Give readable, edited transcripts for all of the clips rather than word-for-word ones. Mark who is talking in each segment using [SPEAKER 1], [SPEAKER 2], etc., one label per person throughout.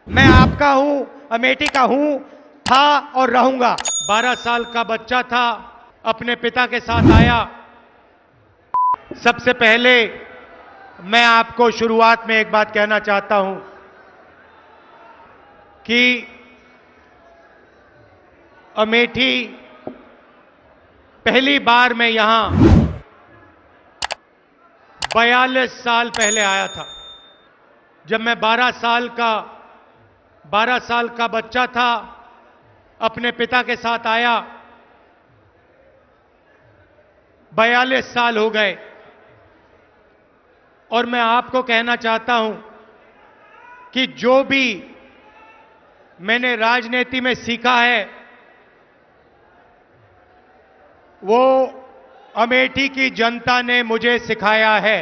[SPEAKER 1] मैं आपका हूं, अमेठी का हूं, था और रहूंगा। 12 साल का बच्चा था, अपने पिता के साथ आया। सबसे पहले मैं आपको शुरुआत में एक बात कहना चाहता हूं कि अमेठी पहली बार मैं यहां 42 साल पहले आया था। जब मैं 12 साल का बच्चा था, अपने पिता के साथ आया। 42 साल हो गए और मैं आपको कहना चाहता हूं कि जो भी मैंने राजनीति में सीखा है वो अमेठी की जनता ने मुझे सिखाया है।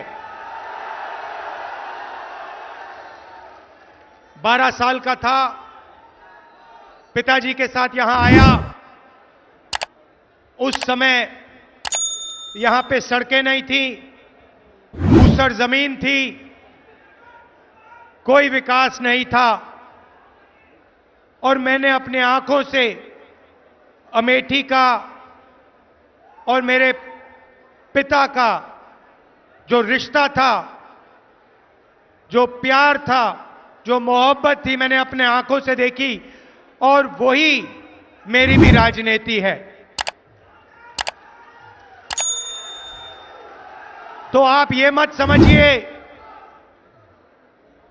[SPEAKER 1] 12 साल का था, पिताजी के साथ यहां आया। उस समय यहां पे सड़कें नहीं थी, ऊसर जमीन थी, कोई विकास नहीं था। और मैंने अपने आंखों से अमेठी का और मेरे पिता का जो रिश्ता था, जो प्यार था, जो मोहब्बत थी, मैंने अपने आंखों से देखी। और वही मेरी भी राजनीति है। तो आप ये मत समझिए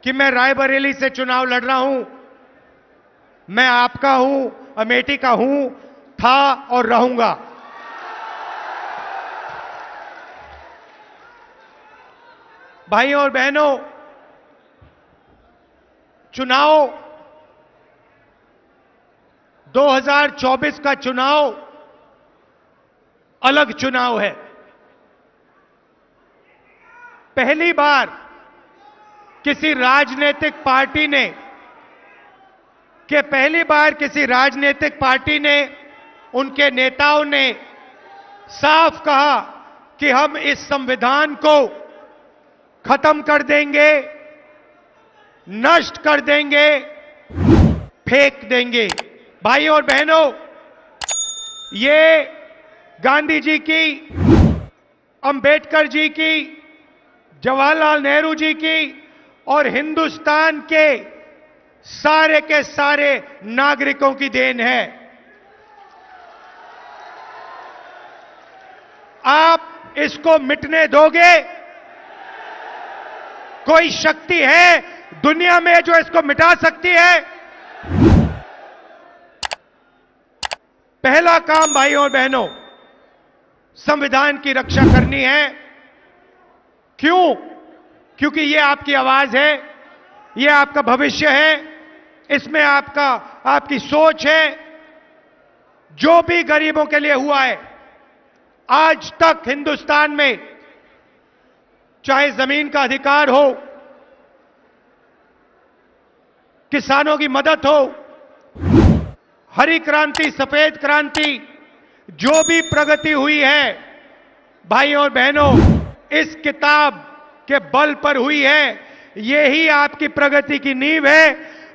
[SPEAKER 1] कि मैं रायबरेली से चुनाव लड़ रहा हूं। मैं आपका हूं, अमेठी का हूं, था और रहूंगा। भाइयों और बहनों, चुनाव 2024 का चुनाव अलग चुनाव है। पहली बार किसी राजनीतिक पार्टी ने उनके नेताओं ने साफ कहा कि हम इस संविधान को खत्म कर देंगे, नष्ट कर देंगे, फेंक देंगे। भाइयों और बहनों, ये गांधी जी की, अंबेडकर जी की, जवाहरलाल नेहरू जी की और हिंदुस्तान के सारे नागरिकों की देन है। आप इसको मिटने दोगे? कोई शक्ति है दुनिया में जो इसको मिटा सकती है? पहला काम भाइयों और बहनों, संविधान की रक्षा करनी है। क्यों? क्योंकि ये आपकी आवाज है, ये आपका भविष्य है, इसमें आपकी सोच है। जो भी गरीबों के लिए हुआ है आज तक हिंदुस्तान में, चाहे जमीन का अधिकार हो, किसानों की मदद हो, हरी क्रांति, सफेद क्रांति, जो भी प्रगति हुई है भाइयों और बहनों, इस किताब के बल पर हुई है। यही आपकी प्रगति की नींव है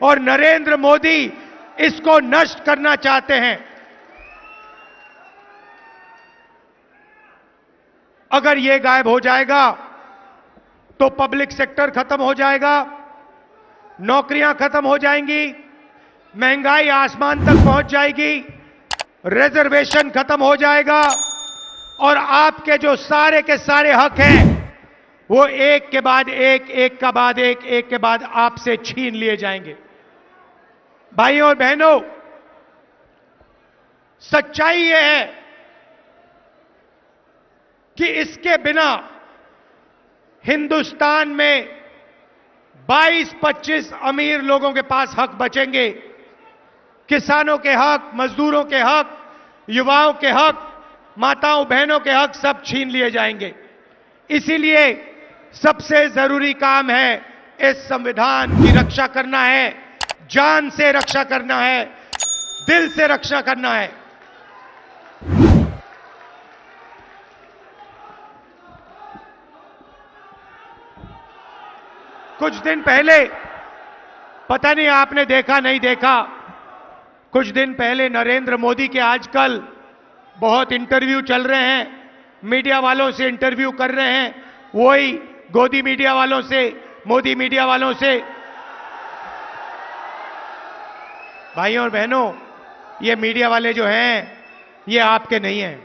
[SPEAKER 1] और नरेंद्र मोदी इसको नष्ट करना चाहते हैं। अगर यह गायब हो जाएगा तो पब्लिक सेक्टर खत्म हो जाएगा, नौकरियां खत्म हो जाएंगी, महंगाई आसमान तक पहुंच जाएगी, रिजर्वेशन खत्म हो जाएगा और आपके जो सारे के सारे हक हैं वो एक के बाद एक आपसे छीन लिए जाएंगे। भाइयों और बहनों, सच्चाई यह है कि इसके बिना हिंदुस्तान में 22-25 अमीर लोगों के पास हक बचेंगे। किसानों के हक, मजदूरों के हक, युवाओं के हक, माताओं बहनों के हक सब छीन लिए जाएंगे। इसीलिए सबसे जरूरी काम है इस संविधान की रक्षा करना है, जान से रक्षा करना है, दिल से रक्षा करना है। कुछ दिन पहले पता नहीं आपने देखा नहीं देखा, कुछ दिन पहले नरेंद्र मोदी के आजकल बहुत इंटरव्यू चल रहे हैं, मीडिया वालों से इंटरव्यू कर रहे हैं, वही गोदी मीडिया वालों से, मोदी मीडिया वालों से। भाइयों और बहनों, ये मीडिया वाले जो हैं, ये आपके नहीं हैं,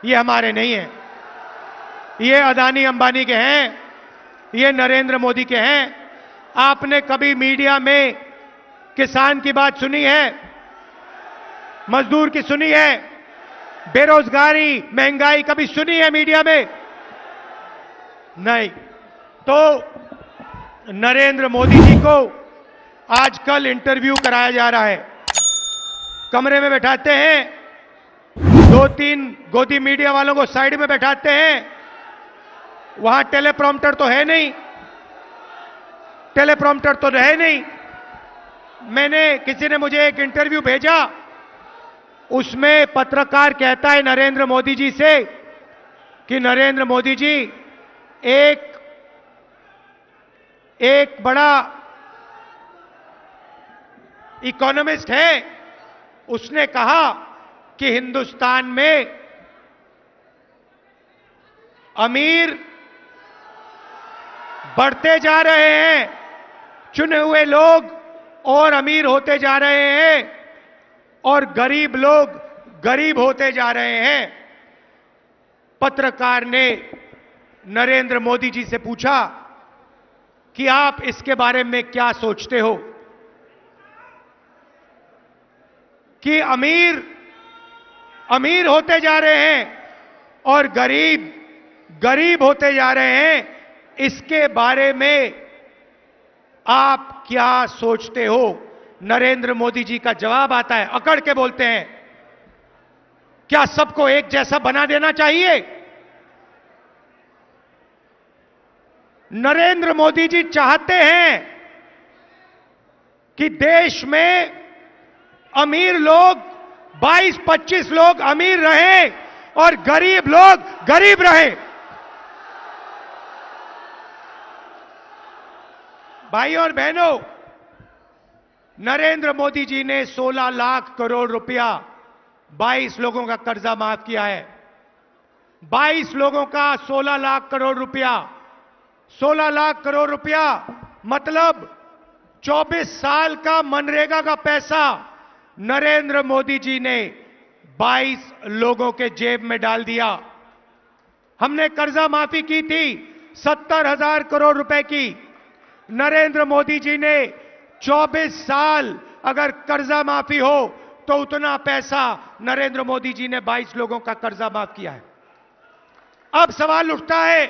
[SPEAKER 1] ये हमारे नहीं हैं, ये अदानी अंबानी के हैं, ये नरेंद्र मोदी के हैं। आपने कभी मीडिया में किसान की बात सुनी है, मजदूर की सुनी है, बेरोजगारी, महंगाई कभी सुनी है मीडिया में? नहीं। तो नरेंद्र मोदी जी को आजकल इंटरव्यू कराया जा रहा है, कमरे में बैठाते हैं, 2-3 गोदी मीडिया वालों को साइड में बैठाते हैं, वहां टेलीप्रॉम्प्टर तो है नहीं, टेलीप्रॉम्प्टर तो है नहीं। किसी ने मुझे एक इंटरव्यू भेजा, उसमें पत्रकार कहता है नरेंद्र मोदी जी से कि नरेंद्र मोदी जी एक बड़ा इकोनॉमिस्ट है, उसने कहा कि हिंदुस्तान में अमीर बढ़ते जा रहे हैं, चुने हुए लोग और अमीर होते जा रहे हैं और गरीब लोग गरीब होते जा रहे हैं। पत्रकार ने नरेंद्र मोदी जी से पूछा कि आप इसके बारे में क्या सोचते हो कि अमीर अमीर होते जा रहे हैं और गरीब गरीब होते जा रहे हैं, इसके बारे में आप क्या सोचते हो? नरेंद्र मोदी जी का जवाब आता है, अकड़ के बोलते हैं, क्या सबको एक जैसा बना देना चाहिए? नरेंद्र मोदी जी चाहते हैं कि देश में अमीर लोग 22-25 लोग अमीर रहें और गरीब लोग गरीब रहें। भाइयों और बहनों, नरेंद्र मोदी जी ने 16 लाख करोड़ रुपया 22 लोगों का कर्जा माफ किया है। 22 लोगों का 16 लाख करोड़ रुपया, 16 लाख करोड़ रुपया मतलब 24 साल का मनरेगा का पैसा नरेंद्र मोदी जी ने 22 लोगों के जेब में डाल दिया। हमने कर्जा माफी की थी 70,000 करोड़ रुपए की। नरेंद्र मोदी जी ने 24 साल अगर कर्जा माफी हो तो उतना पैसा नरेंद्र मोदी जी ने 22 लोगों का कर्जा माफ किया है। अब सवाल उठता है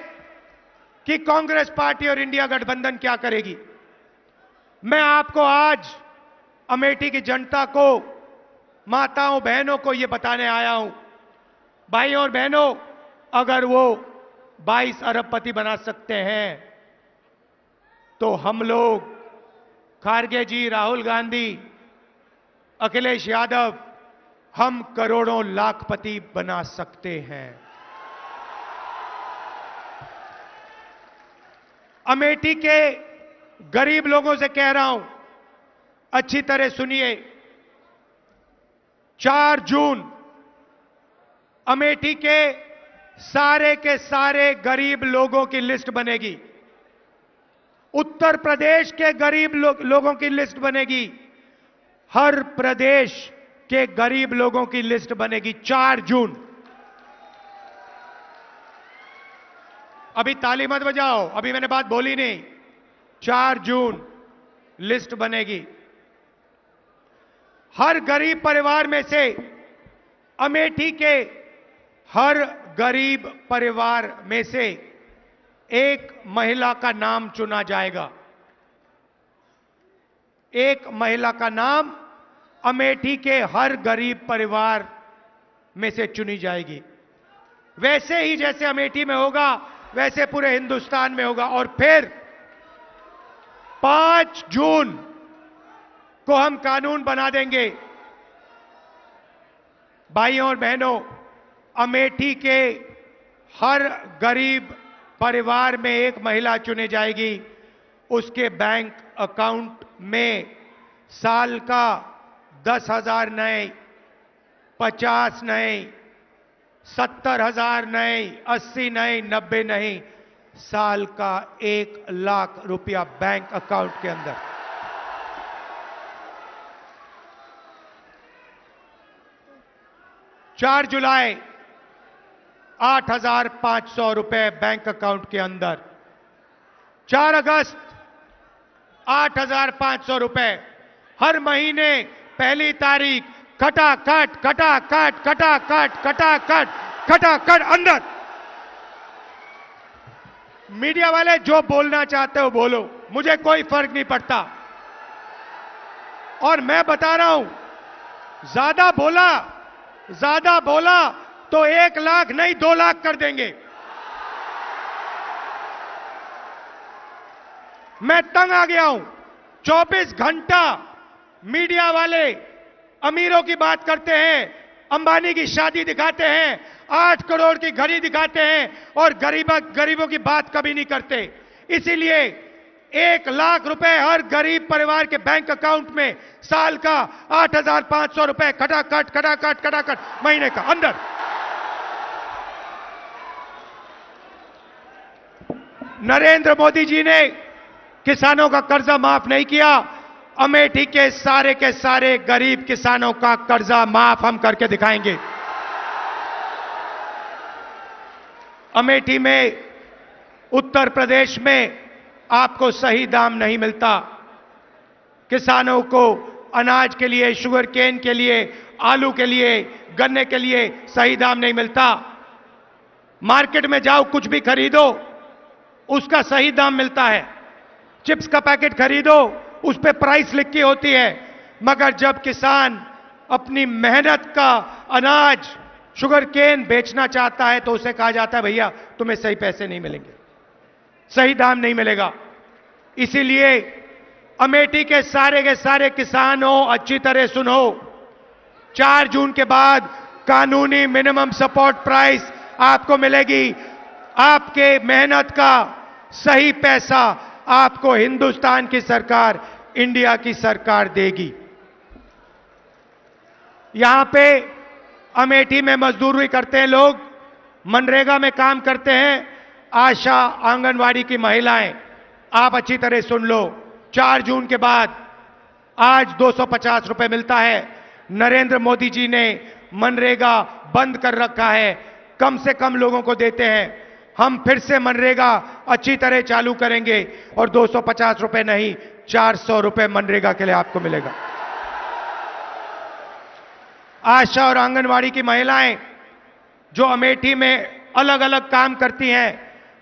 [SPEAKER 1] कि कांग्रेस पार्टी और इंडिया गठबंधन क्या करेगी। मैं आपको आज अमेठी की जनता को, माताओं बहनों को यह बताने आया हूं, भाइयों और बहनों, अगर वो 22 अरबपति बना सकते हैं तो हम लोग, खारगे जी, राहुल गांधी, अखिलेश यादव, हम करोड़ों लाखपति बना सकते हैं। अमेठी के गरीब लोगों से कह रहा हूं, अच्छी तरह सुनिए। 4 जून अमेठी के सारे गरीब लोगों की लिस्ट बनेगी। उत्तर प्रदेश के गरीब लोगों की लिस्ट बनेगी। हर प्रदेश के गरीब लोगों की लिस्ट बनेगी 4 जून। अभी ताली मत बजाओ, अभी मैंने बात बोली नहीं। 4 जून लिस्ट बनेगी। हर गरीब परिवार में से, अमेठी के हर गरीब परिवार में से एक महिला का नाम चुना जाएगा। एक महिला का नाम अमेठी के हर गरीब परिवार में से चुनी जाएगी। वैसे ही जैसे अमेठी में होगा वैसे पूरे हिंदुस्तान में होगा। और फिर 5 जून को हम कानून बना देंगे। भाइयों और बहनों, अमेठी के हर गरीब परिवार में एक महिला चुनी जाएगी। उसके बैंक अकाउंट में साल का 10,000 नए, 50 नए, 70,000 नए, 80 नए, 90 नहीं, साल का 1,00,000 रुपया बैंक अकाउंट के अंदर। 4 जुलाई 8,500 रुपए बैंक अकाउंट के अंदर। 4 अगस्त 8,500 रुपए। हर महीने पहली तारीख खटाखट खटाखट खटाखट खटाखट खटाखट अंदर। मीडिया वाले जो बोलना चाहते हो बोलो, मुझे कोई फर्क नहीं पड़ता। और मैं बता रहा हूं, ज्यादा बोला तो 1,00,000 नहीं 2,00,000 कर देंगे। मैं तंग आ गया हूं। 24 घंटा मीडिया वाले अमीरों की बात करते हैं, अंबानी की शादी दिखाते हैं, 8 करोड़ की घड़ी दिखाते हैं और गरीबों की बात कभी नहीं करते। इसीलिए 1,00,000 रुपए हर गरीब परिवार के बैंक अकाउंट में, साल का 8,500 रुपए खटाखट खटाखट खटाखट महीने का अंदर। नरेंद्र मोदी जी ने किसानों का कर्जा माफ नहीं किया। अमेठी के सारे गरीब किसानों का कर्जा माफ हम करके दिखाएंगे। अमेठी में, उत्तर प्रदेश में आपको सही दाम नहीं मिलता। किसानों को अनाज के लिए, शुगर केन के लिए, आलू के लिए, गन्ने के लिए सही दाम नहीं मिलता। मार्केट में जाओ, कुछ भी खरीदो, उसका सही दाम मिलता है। चिप्स का पैकेट खरीदो, उस पे प्राइस लिखी होती है। मगर जब किसान अपनी मेहनत का अनाज, शुगर केन बेचना चाहता है तो उसे कहा जाता है भैया तुम्हें सही पैसे नहीं मिलेंगे, सही दाम नहीं मिलेगा। इसीलिए अमेठी के सारे किसानों अच्छी तरह सुनो, 4 जून के बाद कानूनी मिनिमम सपोर्ट प्राइस आपको मिलेगी। आपके मेहनत का सही पैसा आपको हिंदुस्तान की सरकार, इंडिया की सरकार देगी। यहां पे अमेठी में मजदूरी करते हैं लोग, मनरेगा में काम करते हैं, आशा आंगनवाड़ी की महिलाएं। आप अच्छी तरह सुन लो, 4 जून के बाद आज 250 रुपए मिलता है। नरेंद्र मोदी जी ने मनरेगा बंद कर रखा है, कम से कम लोगों को देते हैं। हम फिर से मनरेगा अच्छी तरह चालू करेंगे और 250 रुपए नहीं, 400 रुपए मनरेगा के लिए आपको मिलेगा। आशा और आंगनवाड़ी की महिलाएं जो अमेठी में अलग अलग काम करती हैं,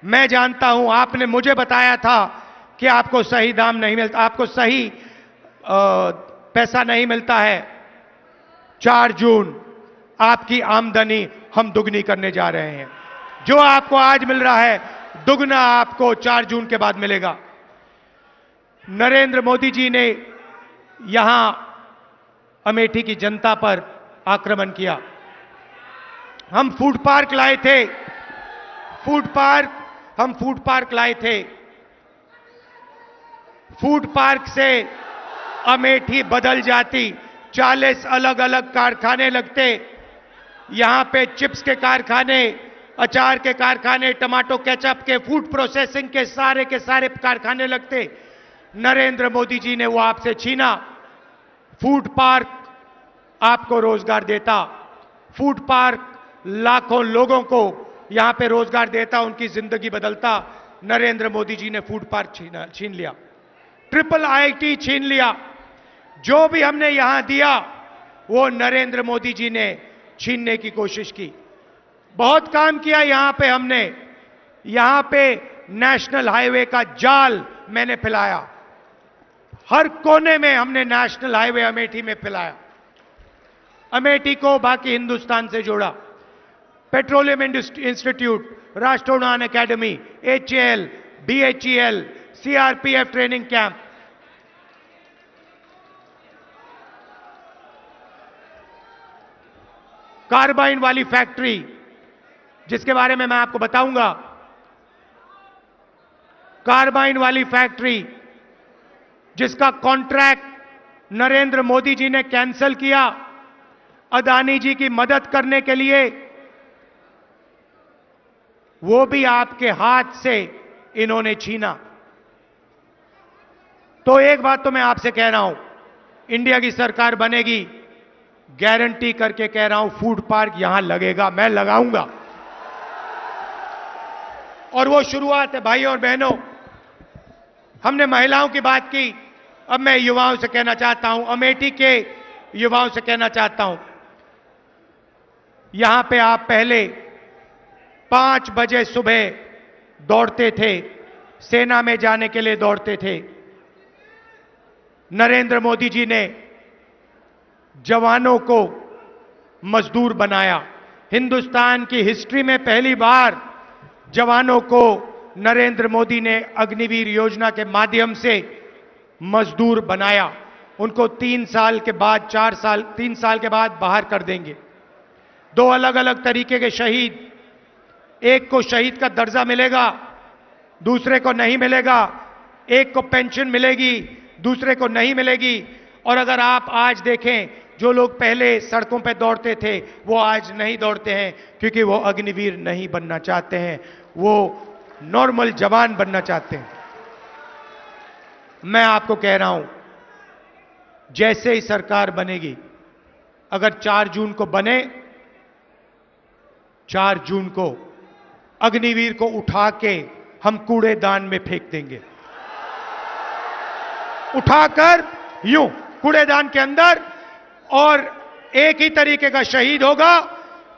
[SPEAKER 1] मैं जानता हूं, आपने मुझे बताया था कि आपको सही दाम नहीं मिलता, आपको सही पैसा नहीं मिलता है। 4 जून आपकी आमदनी हम दुगनी करने जा रहे हैं। जो आपको आज मिल रहा है, दुगना आपको 4 जून के बाद मिलेगा। नरेंद्र मोदी जी ने यहां अमेठी की जनता पर आक्रमण किया। हम फूड पार्क लाए थे, हम फूड पार्क लाए थे। फूड पार्क से अमेठी बदल जाती। 40 अलग अलग कारखाने लगते। यहां पे चिप्स के कारखाने, अचार के कारखाने, टमाटो केचप के, फूड प्रोसेसिंग के सारे कारखाने लगते। नरेंद्र मोदी जी ने वो आपसे छीना। फूड पार्क आपको रोजगार देता। फूड पार्क लाखों लोगों को यहां पे रोजगार देता, उनकी जिंदगी बदलता। नरेंद्र मोदी जी ने फूड पार्क छीन लिया, ट्रिपल IIT छीन लिया। जो भी हमने यहां दिया वो नरेंद्र मोदी जी ने छीनने की कोशिश की। बहुत काम किया यहां पे हमने। यहां पे नेशनल हाईवे का जाल मैंने फैलाया। हर कोने में हमने नेशनल हाईवे अमेठी में फैलाया। अमेठी को बाकी हिंदुस्तान से जोड़ा। पेट्रोलियम इंस्टीट्यूट, राष्ट्रीय उड़ान academy, HAL, BHEL, CRPF training camp, carbine वाली फैक्ट्री जिसके बारे में मैं आपको बताऊंगा। कार्बाइन वाली फैक्ट्री जिसका कॉन्ट्रैक्ट नरेंद्र मोदी जी ने कैंसिल किया अदानी जी की मदद करने के लिए, वो भी आपके हाथ से इन्होंने छीना। तो एक बात तो मैं आपसे कह रहा हूं, इंडिया की सरकार बनेगी, गारंटी करके कह रहा हूं, फूड पार्क यहां लगेगा, मैं लगाऊंगा। और वो शुरुआत है भाइयों और बहनों। हमने महिलाओं की बात की, अब मैं युवाओं से कहना चाहता हूं, अमेठी के युवाओं से कहना चाहता हूं, यहां पे आप पहले 5 बजे सुबह दौड़ते थे, सेना में जाने के लिए दौड़ते थे। नरेंद्र मोदी जी ने जवानों को मजदूर बनाया। हिंदुस्तान की हिस्ट्री में पहली बार जवानों को नरेंद्र मोदी ने अग्निवीर योजना के माध्यम से मजदूर बनाया। उनको 3 साल के बाद 3 साल के बाद बाहर कर देंगे। 2 अलग अलग तरीके के शहीद, एक को शहीद का दर्जा मिलेगा, दूसरे को नहीं मिलेगा। एक को पेंशन मिलेगी, दूसरे को नहीं मिलेगी। और अगर आप आज देखें, जो लोग पहले सड़कों पर दौड़ते थे वो आज नहीं दौड़ते हैं, क्योंकि वो अग्निवीर नहीं बनना चाहते हैं, वो नॉर्मल जवान बनना चाहते हैं। मैं आपको कह रहा हूं, जैसे ही सरकार बनेगी, अगर 4 जून को बने, 4 जून को अग्निवीर को उठा के हम कूड़ेदान में फेंक देंगे। उठाकर यूं कूड़ेदान के अंदर, और एक ही तरीके का शहीद होगा।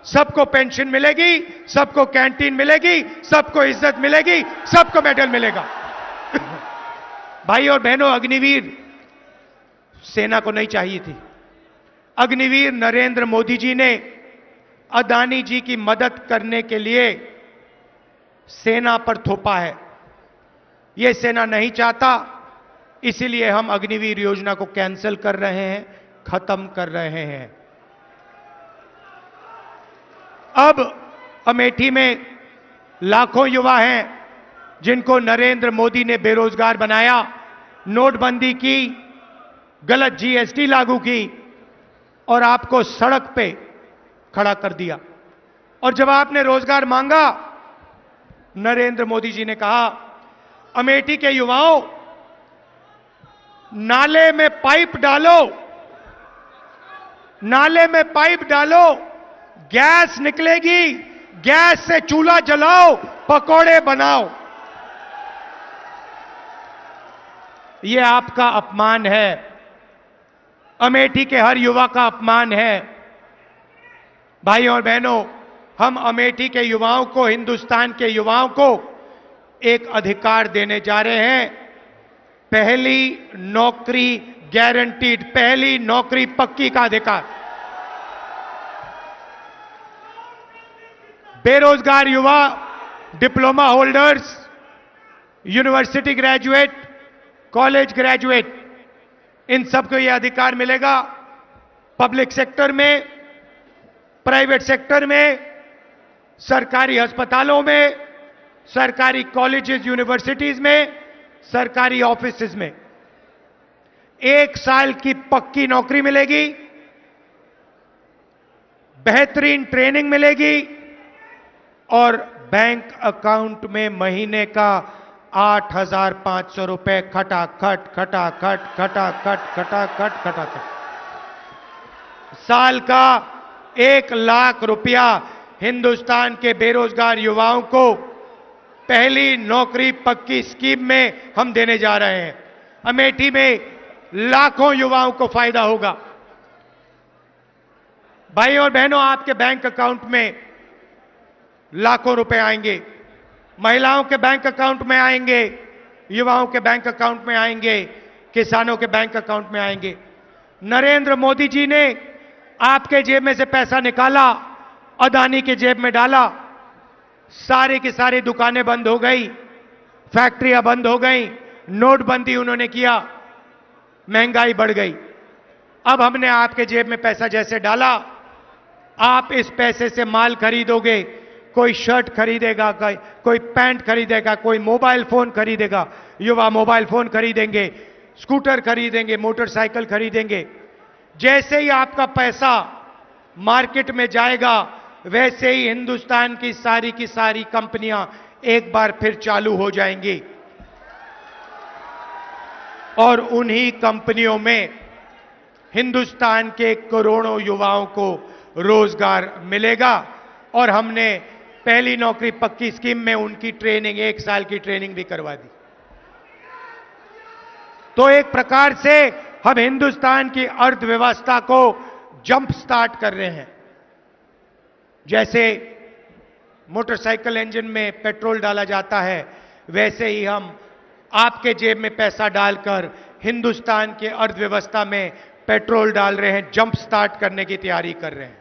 [SPEAKER 1] सबको पेंशन मिलेगी, सबको कैंटीन मिलेगी, सबको इज्जत मिलेगी, सबको मेडल मिलेगा। भाई और बहनों, अग्निवीर सेना को नहीं चाहिए थी। अग्निवीर नरेंद्र मोदी जी ने अदानी जी की मदद करने के लिए सेना पर थोपा है। यह सेना नहीं चाहता, इसीलिए हम अग्निवीर योजना को कैंसिल कर रहे हैं, खत्म कर रहे हैं। अब अमेठी में लाखों युवा हैं जिनको नरेंद्र मोदी ने बेरोजगार बनाया, नोटबंदी की, गलत जीएसटी लागू की और आपको सड़क पे खड़ा कर दिया। और जब आपने रोजगार मांगा, नरेंद्र मोदी जी ने कहा, अमेठी के युवाओं, नाले में पाइप डालो, नाले में पाइप डालो, गैस निकलेगी, गैस से चूल्हा जलाओ, पकोड़े बनाओ। यह आपका अपमान है, अमेठी के हर युवा का अपमान है। भाइयों और बहनों, हम अमेठी के युवाओं को, हिंदुस्तान के युवाओं को एक अधिकार देने जा रहे हैं। पहली नौकरी गारंटीड, पहली नौकरी पक्की का अधिकार। बेरोजगार युवा, diploma holders, university graduate, college graduate, इन सबको यह अधिकार मिलेगा। पब्लिक सेक्टर में, प्राइवेट सेक्टर में, सरकारी अस्पतालों में, सरकारी कॉलेजेस यूनिवर्सिटीज में, सरकारी ऑफिसेज में 1 साल की पक्की नौकरी मिलेगी, बेहतरीन ट्रेनिंग मिलेगी और बैंक अकाउंट में महीने का 8,500 रुपए खटाखट खटाखट खटाखट खटाखट खटाखट, साल का 1 लाख रुपया हिंदुस्तान के बेरोजगार युवाओं को पहली नौकरी पक्की स्कीम में हम देने जा रहे हैं। अमेठी में लाखों युवाओं को फायदा होगा। भाई और बहनों, आपके बैंक अकाउंट में लाखों रुपए आएंगे, महिलाओं के बैंक अकाउंट में आएंगे, युवाओं के बैंक अकाउंट में आएंगे, किसानों के बैंक अकाउंट में आएंगे। नरेंद्र मोदी जी ने आपके जेब में से पैसा निकाला, अदानी के जेब में डाला, सारी की सारी दुकानें बंद हो गई, फैक्ट्रियां बंद हो गई, नोटबंदी उन्होंने किया, महंगाई बढ़ गई। अब हमने आपके जेब में पैसा जैसे डाला, आप इस पैसे से माल खरीदोगे, कोई शर्ट खरीदेगा, कोई पैंट खरीदेगा, कोई मोबाइल फोन खरीदेगा, युवा मोबाइल फोन खरीदेंगे, स्कूटर खरीदेंगे, मोटरसाइकिल खरीदेंगे, जैसे ही आपका पैसा मार्केट में जाएगा वैसे ही हिंदुस्तान की सारी कंपनियां एक बार फिर चालू हो जाएंगी और उन्हीं कंपनियों में हिंदुस्तान के करोड़ों युवाओं को रोजगार मिलेगा। और हमने पहली नौकरी पक्की स्कीम में उनकी ट्रेनिंग, 1 साल की ट्रेनिंग भी करवा दी। तो एक प्रकार से हम हिंदुस्तान की अर्थव्यवस्था को जंप स्टार्ट कर रहे हैं। जैसे मोटरसाइकिल इंजन में पेट्रोल डाला जाता है, वैसे ही हम आपके जेब में पैसा डालकर हिंदुस्तान की अर्थव्यवस्था में पेट्रोल डाल रहे हैं, जंप स्टार्ट करने की तैयारी कर रहे हैं।